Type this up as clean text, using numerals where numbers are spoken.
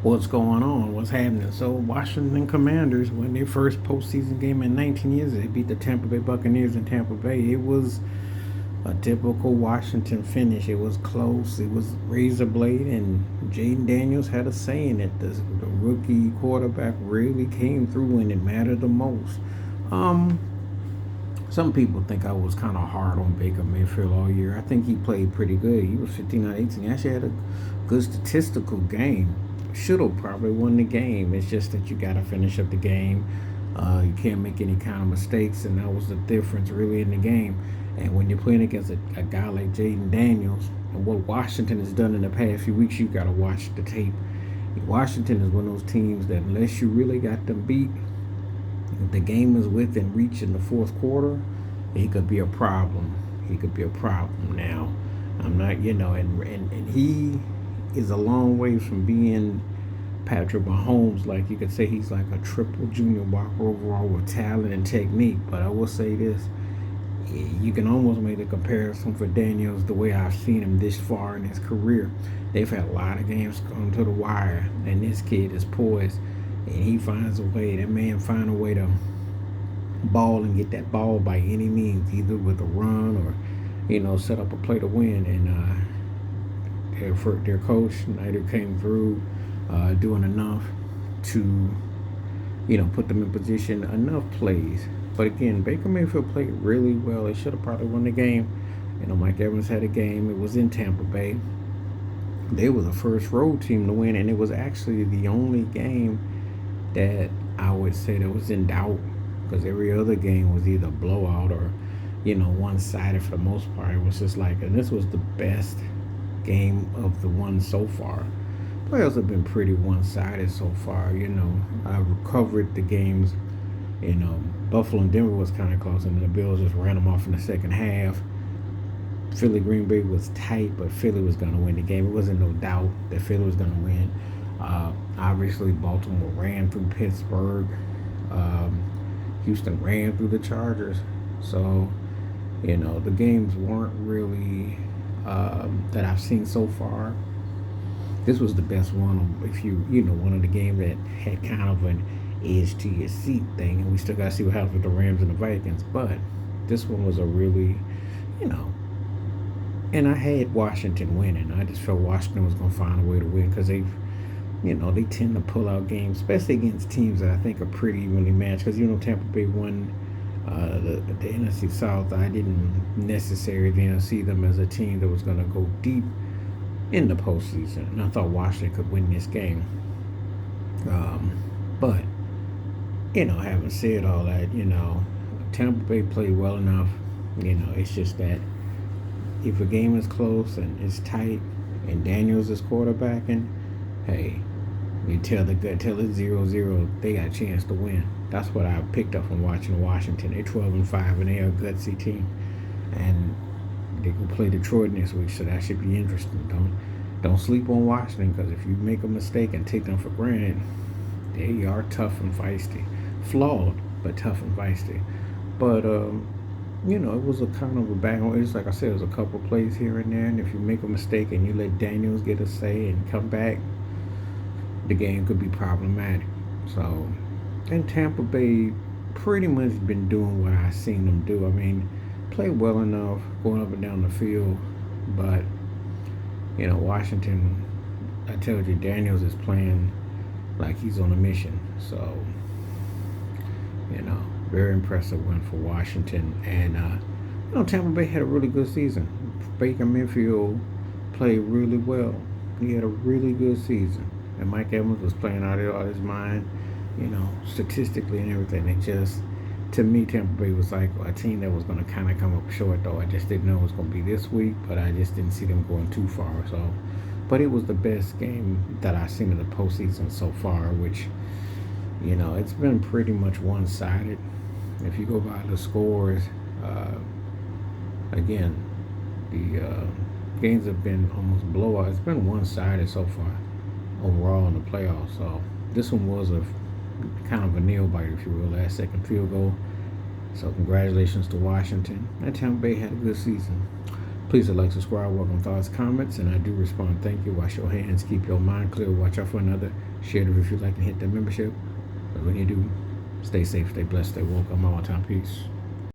what's going on, what's happening. So Washington Commanders won their first postseason game in 19 years. They beat the Tampa Bay Buccaneers in Tampa Bay. It was a typical Washington finish. It was close. It was razor blade, and Jaden Daniels had a saying that the rookie quarterback really came through when it mattered the most. Um, some people think I was kind of hard on Baker Mayfield all year. I think he played pretty good. He was 15 out of 18. He actually had a good statistical game. Should have probably won the game. It's just that you got to finish up the game. You can't make any kind of mistakes, and that was the difference really in the game. And when you're playing against a guy like Jaden Daniels, and what Washington has done in the past few weeks, you got to watch the tape. Washington is one of those teams that unless you really got them beat, if the game is within reach in the fourth quarter, he could be a problem. He could be a problem now. I'm not, and he is a long way from being Patrick Mahomes. Like you could say he's like a triple junior walker overall with talent and technique. But I will say this. You can almost make a comparison for Daniels the way I've seen him this far in his career. They've had a lot of games come to the wire, and this kid is poised, and he finds a way. That man finds a way to ball and get that ball by any means, either with a run or, set up a play to win. And their coach Snyder came through, doing enough to, put them in position enough plays. But again, Baker Mayfield played really well. They should have probably won the game. Mike Evans had a game. It was in Tampa Bay. They were the first road team to win, and it was actually the only game that I would say that was in doubt, because every other game was either blowout or, one-sided for the most part. It was just like, and this was the best game of the one so far. Playoffs have been pretty one-sided so far. I covered the games. Buffalo and Denver was kind of close, and then the Bills just ran them off in the second half. Philly Green Bay was tight, but Philly was going to win the game. It wasn't no doubt that Philly was going to win. Obviously, Baltimore ran through Pittsburgh. Houston ran through the Chargers. So, the games weren't really that I've seen so far. This was the best one. If one of the games that had kind of an edge to your seat thing, and we still got to see what happens with the Rams and the Vikings. But this one was a really, you know, and I had Washington winning. I just felt Washington was going to find a way to win because they tend to pull out games, especially against teams that I think are pretty evenly matched. Because Tampa Bay won the NFC South. I didn't necessarily see them as a team that was going to go deep in the postseason, and I thought Washington could win this game. But having said all that, Tampa Bay played well enough. It's just that if a game is close and it's tight, and Daniels is quarterbacking, hey, you tell it's 0-0, they got a chance to win. That's what I picked up from watching Washington. They're 12-5, and they're a gutsy team, and they can play Detroit next week, so that should be interesting. Don't sleep on Washington, because if you make a mistake and take them for granted, they are tough and feisty, flawed but tough and feisty. But it was a kind of a back. It's like I said, it was a couple plays here and there, and if you make a mistake and you let Daniels get a say and come back, the game could be problematic. So, and Tampa Bay pretty much been doing what I've seen them do. I mean, play well enough going up and down the field, but Washington, I told you, Daniels is playing like he's on a mission. So, very impressive win for Washington. And Tampa Bay had a really good season. Baker Mayfield played really well. He had a really good season, and Mike Evans was playing out of his mind, statistically and everything. It just, to me, Tampa Bay was like a team that was going to kind of come up short, though. I just didn't know it was going to be this week, but I just didn't see them going too far. So, but it was the best game that I've seen in the postseason so far, which, it's been pretty much one-sided. If you go by the scores, again, the games have been almost blowout. It's been one-sided so far overall in the playoffs. So this one was a kind of a nail biter, if you will, last second field goal. So congratulations to Washington. And Tampa Bay had a good season. Please like, subscribe, welcome thoughts, comments, and I do respond. Thank you. Wash your hands, keep your mind clear, watch out for another. Share the review, like, and hit that membership. But when you do, stay safe, stay blessed, stay woke. I'm all time. Peace.